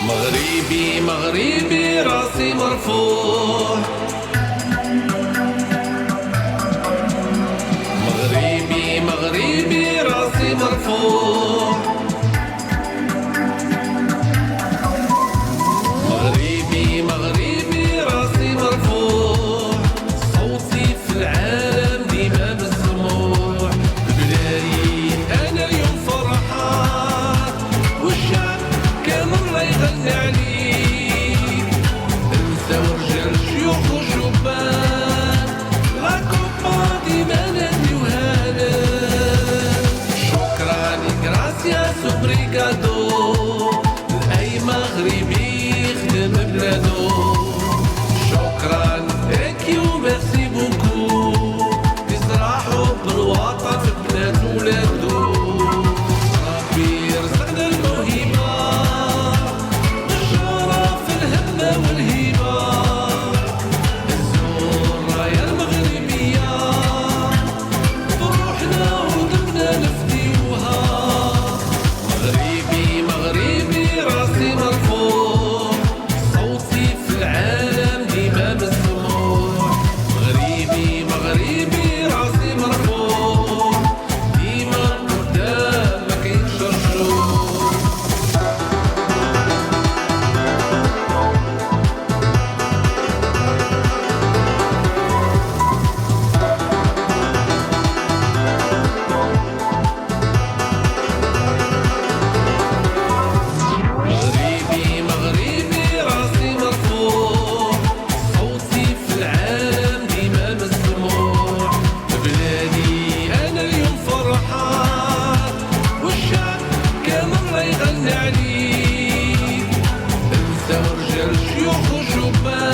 مغربي مغربي راسي مرفوع، مغربي مغربي راسي مرفوع، مغربي مغربي راسي مرفوع، صوتي في العالم ديما مسموع، بلادي انا اليوم فرحان والشعب كامل راه يغني عليك، انسى ورجال شيوخ وشبان لا كوبا ديما ناديو هانا، شكرا غراسياس وبريكادو لاي مغربي يخدم بلادو، شكرا ثانكيو ميرسي بوكو يصرحوا بالوطن في بلاد ولادو، ربي يرزقنا الموهبة بالشرف الهمة والهبة، الزور راية المغربية بروحنا ودمنا نفديوها، مغربي مغربي راسي مرفوع، صوتي في العالم ديما مسموع، مغربي مغربي راسي مرفوع، ديما قدام ما كاينش رجوع. مغربي مغربي راسي مرفوع، صوتي في العالم ديما مسموع، بلادي انا اليوم فرحان والشعب كامل راه يغني عليك، انسى ورجال شيوخ وشبان